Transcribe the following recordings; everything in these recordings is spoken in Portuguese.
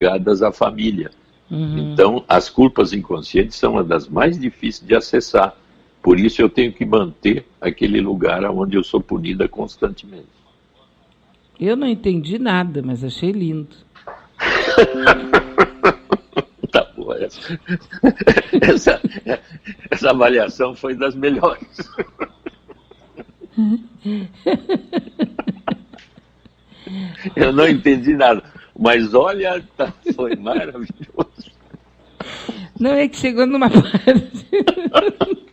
ligadas à família. Uhum. Então, as culpas inconscientes são uma das mais difíceis de acessar. Por isso eu tenho que manter aquele lugar onde eu sou punida constantemente. Eu não entendi nada, mas achei lindo. Tá boa, essa avaliação foi das melhores. Eu não entendi nada, mas olha, foi maravilhoso. Não, é que chegou numa parte.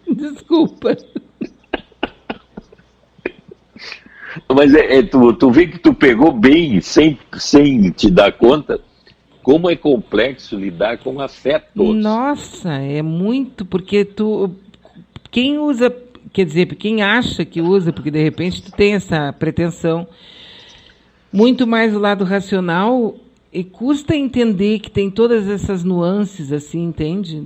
Desculpa. Mas tu vê que tu pegou bem, sem te dar conta, como é complexo lidar com afetos. Nossa, é muito, porque quem usa, quer dizer, quem acha que usa, porque de repente tu tem essa pretensão, muito mais do lado racional, e custa entender que tem todas essas nuances, assim, entende?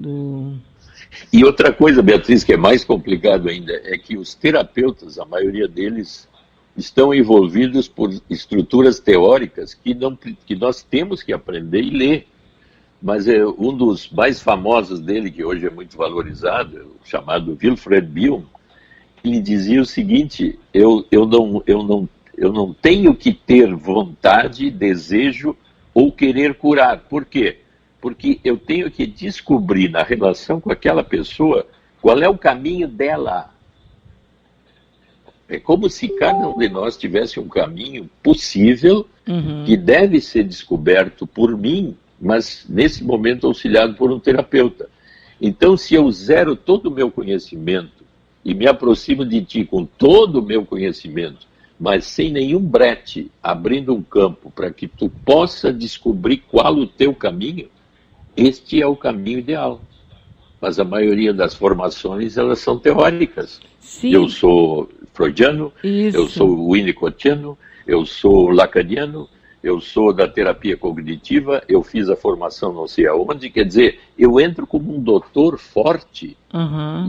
E outra coisa, Beatriz, que é mais complicado ainda, é que os terapeutas, a maioria deles, estão envolvidos por estruturas teóricas que nós temos que aprender e ler. Mas um dos mais famosos dele, que hoje é muito valorizado, chamado Wilfred Bion, ele dizia o seguinte: eu não tenho que ter vontade, desejo ou querer curar. Por quê? Porque eu tenho que descobrir na relação com aquela pessoa qual é o caminho dela. É como se cada um de nós tivesse um caminho possível, que deve ser descoberto por mim, mas nesse momento auxiliado por um terapeuta. Então, se eu zero todo o meu conhecimento e me aproximo de ti com todo o meu conhecimento, mas sem nenhum brete, abrindo um campo para que tu possa descobrir qual o teu caminho, este é o caminho ideal. Mas a maioria das formações, elas são teóricas. Sim. Eu sou freudiano, Isso. Eu sou winnicottiano, eu sou lacaniano, eu sou da terapia cognitiva, eu fiz a formação não sei aonde, quer dizer, eu entro como um doutor forte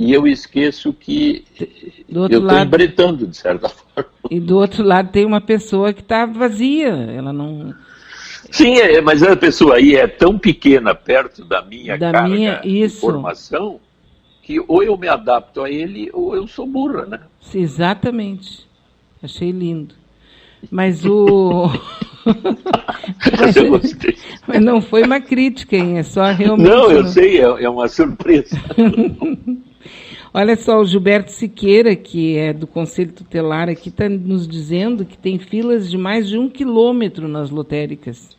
e eu esqueço que eu estou embretando, de certa forma. E do outro lado tem uma pessoa que está vazia, ela não... Sim, mas a pessoa aí é tão pequena perto da minha carga de formação que ou eu me adapto a ele ou eu sou burra, né? Exatamente. Achei lindo. Mas o... Eu gostei. Mas não foi uma crítica, hein? É só realmente... Não, eu sei, é uma surpresa. Olha só, o Gilberto Siqueira, que é do Conselho Tutelar aqui, está nos dizendo que tem filas de mais de 1 quilômetro nas lotéricas.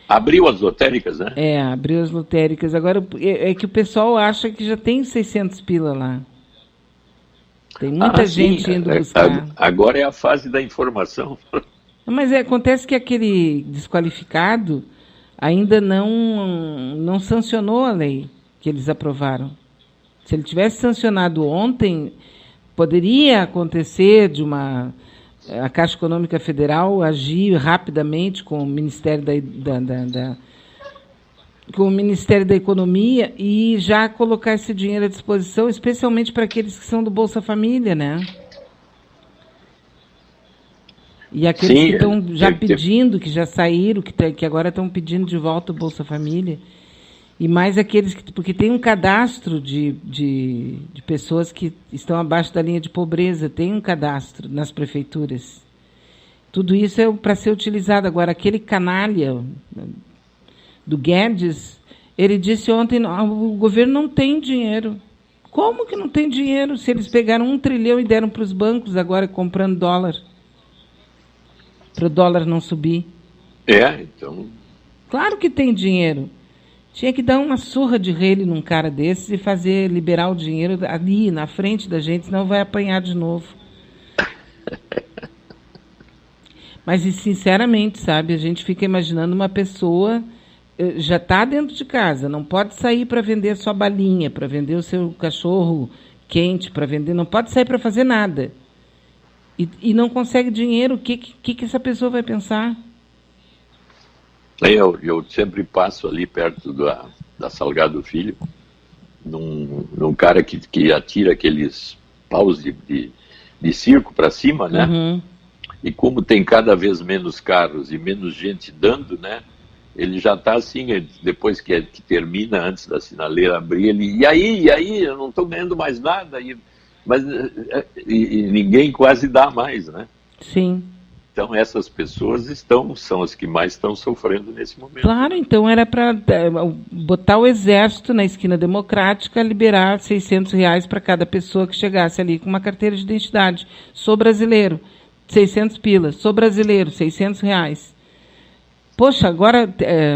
Abriu as lotéricas, né? Abriu as lotéricas. Agora, é que o pessoal acha que já tem 600 pila lá. Tem muita gente indo buscar. Agora é a fase da informação. Mas acontece que aquele desqualificado ainda não sancionou a lei que eles aprovaram. Se ele tivesse sancionado ontem, poderia acontecer a Caixa Econômica Federal agir rapidamente com o Ministério com o Ministério da Economia e já colocar esse dinheiro à disposição, especialmente para aqueles que são do Bolsa Família, né? E aqueles que estão já pedindo, que já saíram, que agora estão pedindo de volta o Bolsa Família. E mais aqueles porque tem um cadastro de pessoas que estão abaixo da linha de pobreza, tem um cadastro nas prefeituras. Tudo isso é para ser utilizado. Agora, aquele canalha do Guedes, ele disse ontem, o governo não tem dinheiro. Como que não tem dinheiro? Se eles pegaram 1 trilhão e deram para os bancos agora comprando dólar, para o dólar não subir. Então... Claro que tem dinheiro. Tinha que dar uma surra de relho num cara desses e liberar o dinheiro ali, na frente da gente, senão vai apanhar de novo. Mas, sinceramente, sabe, a gente fica imaginando uma pessoa já está dentro de casa, não pode sair para vender a sua balinha, para vender o seu cachorro quente, não pode sair para fazer nada. E não consegue dinheiro, o que essa pessoa vai pensar? Eu sempre passo ali perto da Salgado Filho, num cara que atira aqueles paus de circo para cima, né? E como tem cada vez menos carros e menos gente dando, né? ele já está assim, depois que termina, antes da sinaleira abrir, e aí, eu não estou ganhando mais nada, mas ninguém quase dá mais, né? Sim. Então essas pessoas são as que mais estão sofrendo nesse momento. Claro, então era para botar o exército na esquina democrática, liberar R$600 para cada pessoa que chegasse ali com uma carteira de identidade. Sou brasileiro, 600 pilas. Sou brasileiro, R$600. Poxa, agora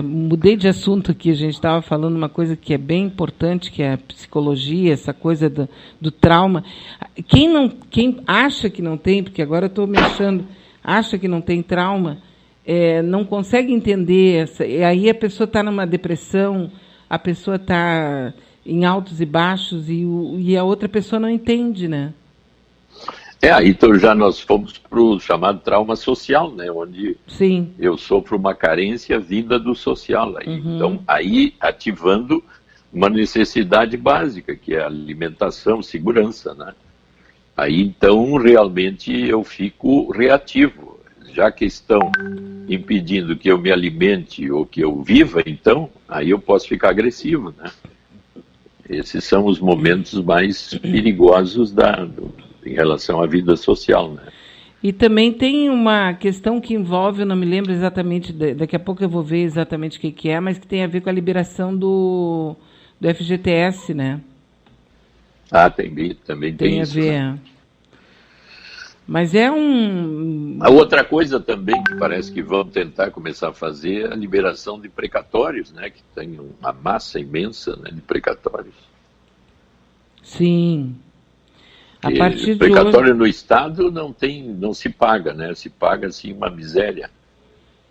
mudei de assunto aqui, a gente estava falando uma coisa que é bem importante, que é a psicologia, essa coisa do trauma. Quem acha que não tem, porque agora eu estou me achando, acha que não tem trauma, não consegue entender, e aí a pessoa está numa depressão, a pessoa está em altos e baixos, e a outra pessoa não entende, né? Então já nós fomos para o chamado trauma social, né? Onde Sim. Eu sofro uma carência vinda do social. Então, aí ativando uma necessidade básica, que é a alimentação, segurança, né? Aí, então, realmente eu fico reativo. Já que estão impedindo que eu me alimente ou que eu viva, então, aí eu posso ficar agressivo, né? Esses são os momentos mais perigosos em relação à vida social, né? E também tem uma questão que envolve, eu não me lembro exatamente, daqui a pouco eu vou ver exatamente o que é, mas que tem a ver com a liberação do FGTS, né? Também tem isso. Tem a ver. Né? Mas é A outra coisa também que parece que vão tentar começar a fazer é a liberação de precatórios, né? Que tem uma massa imensa, né, de precatórios. Sim. A partir de precatório hoje... no Estado não se paga, né? Se paga assim uma miséria.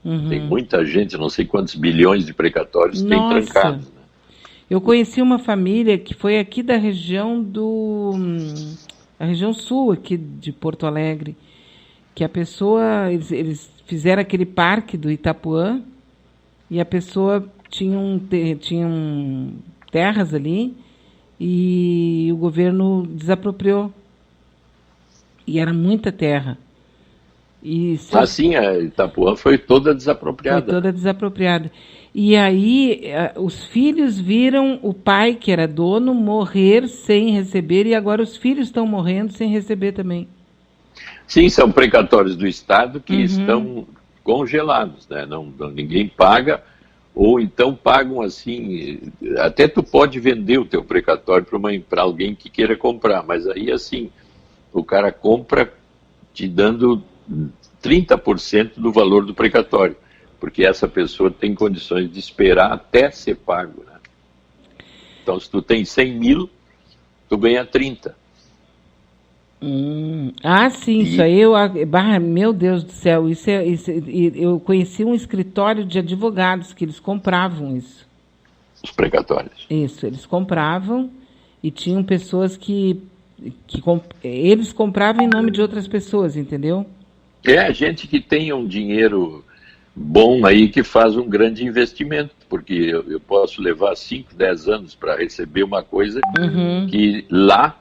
Tem muita gente, não sei quantos bilhões de precatórios tem trancados. Né? Eu conheci uma família que foi aqui da região a região sul aqui de Porto Alegre, que a pessoa, eles fizeram aquele parque do Itapuã e a pessoa tinha terras ali e o governo desapropriou. E era muita terra. Sim, a Itapuã foi toda desapropriada. Foi toda desapropriada. E aí os filhos viram o pai, que era dono, morrer sem receber, e agora os filhos estão morrendo sem receber também. Sim, são precatórios do Estado que estão congelados, né? Ninguém paga, ou então pagam assim, até tu pode vender o teu precatório para alguém que queira comprar, mas aí assim, o cara compra te dando 30% do valor do precatório, porque essa pessoa tem condições de esperar até ser pago. Né? Então, se tu tem 100 mil, tu ganha 30. Sim, isso aí, meu Deus do céu, eu conheci um escritório de advogados que eles compravam isso. Os precatórios. Isso, eles compravam e tinham pessoas que eles compravam em nome de outras pessoas, entendeu? Gente que tem um dinheiro bom aí, que faz um grande investimento, porque eu posso levar 5, 10 anos para receber uma coisa que lá,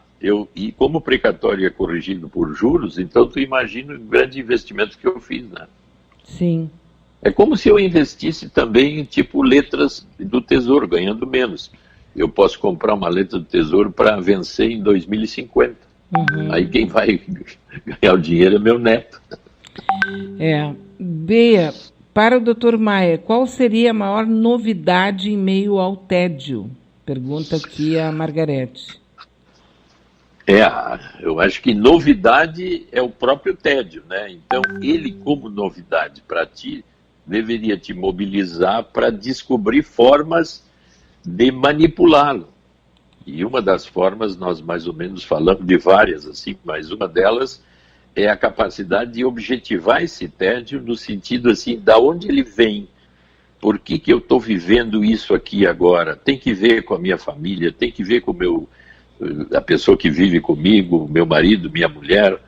e como o precatório é corrigido por juros, então tu imagina o grande investimento que eu fiz, né? Sim. É como se eu investisse também em tipo letras do Tesouro, ganhando menos. Eu posso comprar uma letra do Tesouro para vencer em 2050. Aí quem vai ganhar o dinheiro é meu neto. Bea, para o Dr. Maia, qual seria a maior novidade em meio ao tédio? Pergunta aqui a Margarete. Eu acho que novidade é o próprio tédio, né? Então, ele como novidade para ti, deveria te mobilizar para descobrir formas de manipulá-lo. E uma das formas, nós mais ou menos falamos de várias, assim, mas uma delas é a capacidade de objetivar esse tédio no sentido, assim, da onde ele vem. Por que eu estou vivendo isso aqui agora? Tem que ver com a minha família, tem que ver com a pessoa que vive comigo, meu marido, minha mulher,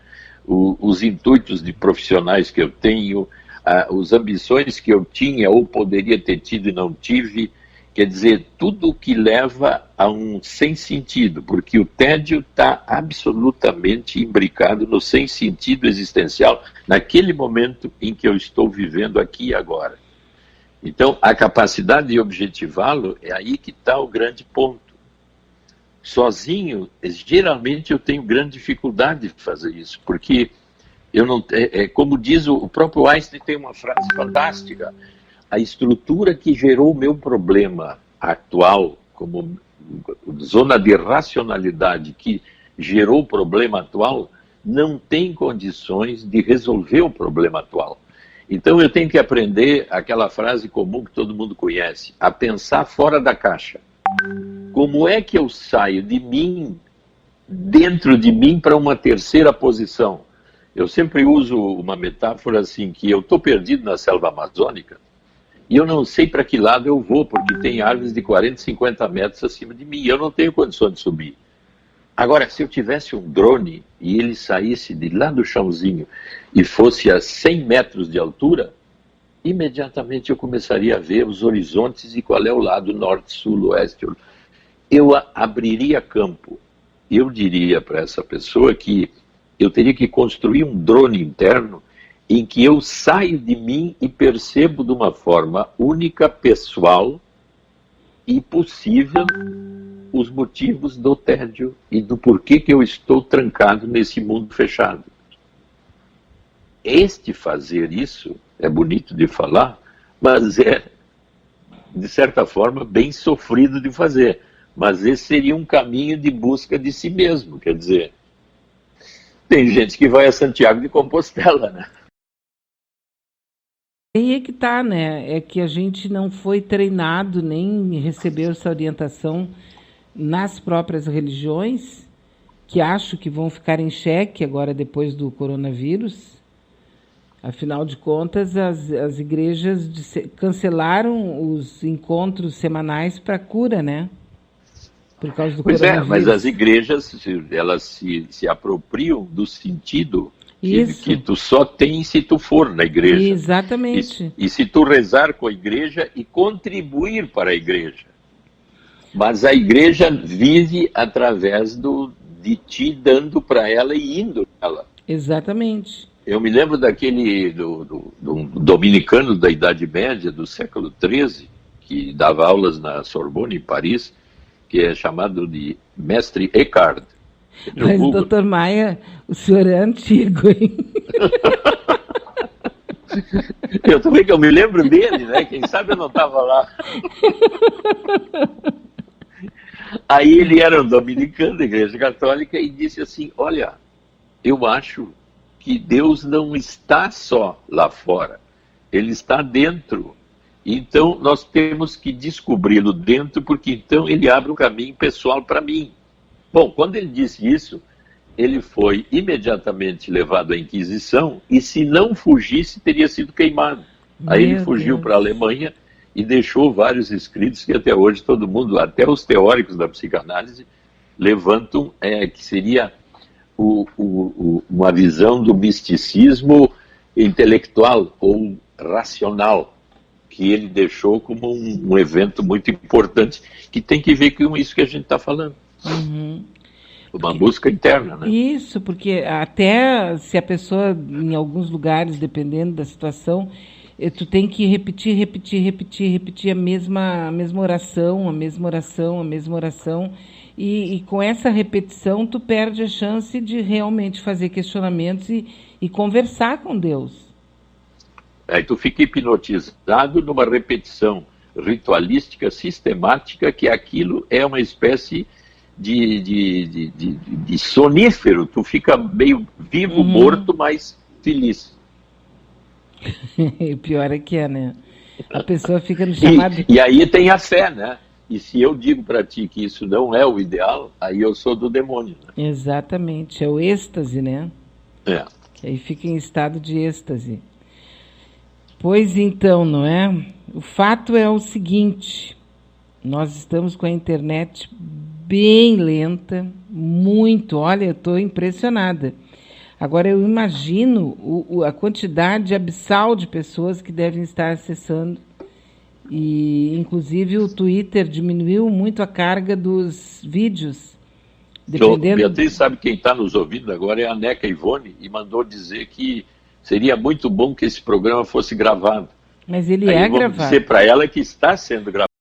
os intuitos de profissionais que eu tenho, as ambições que eu tinha ou poderia ter tido e não tive. Quer dizer, tudo que leva a um sem sentido, porque o tédio está absolutamente imbricado no sem sentido existencial naquele momento em que eu estou vivendo aqui e agora. Então, a capacidade de objetivá-lo é aí que está o grande ponto. Sozinho, geralmente eu tenho grande dificuldade de fazer isso, porque eu não, como diz o próprio Einstein, tem uma frase fantástica: a estrutura que gerou o meu problema atual, como zona de racionalidade que gerou o problema atual, não tem condições de resolver o problema atual. Então eu tenho que aprender aquela frase comum que todo mundo conhece, a pensar fora da caixa. Como é que eu saio de mim, dentro de mim, para uma terceira posição? Eu sempre uso uma metáfora assim, que eu estou perdido na selva amazônica e eu não sei para que lado eu vou, porque tem árvores de 40, 50 metros acima de mim e eu não tenho condição de subir. Agora, se eu tivesse um drone e ele saísse de lá do chãozinho e fosse a 100 metros de altura, imediatamente eu começaria a ver os horizontes e qual é o lado norte, sul, oeste. Eu abriria campo. Eu diria para essa pessoa que eu teria que construir um drone interno em que eu saio de mim e percebo de uma forma única, pessoal e possível os motivos do tédio e do porquê que eu estou trancado nesse mundo fechado. Fazer isso é bonito de falar, mas é, de certa forma, bem sofrido de fazer. Mas esse seria um caminho de busca de si mesmo, quer dizer, tem gente que vai a Santiago de Compostela, né? Aí é que tá, né? É que a gente não foi treinado, nem recebeu essa orientação nas próprias religiões, que acho que vão ficar em xeque agora depois do coronavírus. Afinal de contas, as igrejas cancelaram os encontros semanais para cura, né? Por causa do coronavírus. Mas as igrejas, elas se apropriam do sentido que tu só tem se tu for na igreja. Exatamente. E se tu rezar com a igreja e contribuir para a igreja. Mas a igreja vive através de ti dando para ela e indo ela. Exatamente. Eu me lembro daquele do dominicano da Idade Média, do século XIII, que dava aulas na Sorbonne, em Paris, que é chamado de Mestre Eckhart. Mas, doutor Maia, o senhor é antigo, hein? Eu também, que eu me lembro dele, né? Quem sabe eu não estava lá. Aí ele era um dominicano da Igreja Católica e disse assim: olha, eu acho que Deus não está só lá fora, Ele está dentro. Então nós temos que descobri-lo dentro, porque então Ele abre um caminho pessoal para mim. Bom, quando ele disse isso, ele foi imediatamente levado à Inquisição e, se não fugisse, teria sido queimado. Aí ele fugiu para a Alemanha e deixou vários escritos que até hoje todo mundo, até os teóricos da psicanálise, levantam, que seria uma visão do misticismo intelectual ou racional, que ele deixou como um evento muito importante, que tem que ver com isso que a gente está falando. Uhum. Uma busca interna, né? Isso, porque até se a pessoa, em alguns lugares, dependendo da situação, tu tem que repetir a mesma oração, e com essa repetição tu perde a chance de realmente fazer questionamentos e conversar com Deus. Aí tu fica hipnotizado numa repetição ritualística, sistemática, que aquilo é uma espécie de sonífero. Tu fica meio vivo, morto, mas feliz. O pior é que né? A pessoa fica no chamado... E aí tem a fé, né? E se eu digo para ti que isso não é o ideal, aí eu sou do demônio. Né? Exatamente, é o êxtase, né? É. Que aí fica em estado de êxtase. Pois então, não é? O fato é o seguinte, nós estamos com a internet bem lenta, muito, olha, eu estou impressionada. Agora eu imagino a quantidade abissal de pessoas que devem estar acessando, e inclusive o Twitter diminuiu muito a carga dos vídeos. Dependendo... Beatriz, sabe quem está nos ouvindo agora é a Neca Ivone, e mandou dizer que seria muito bom que esse programa fosse gravado. Mas ele Aí é vamos gravado. dizer para ela que está sendo gravado.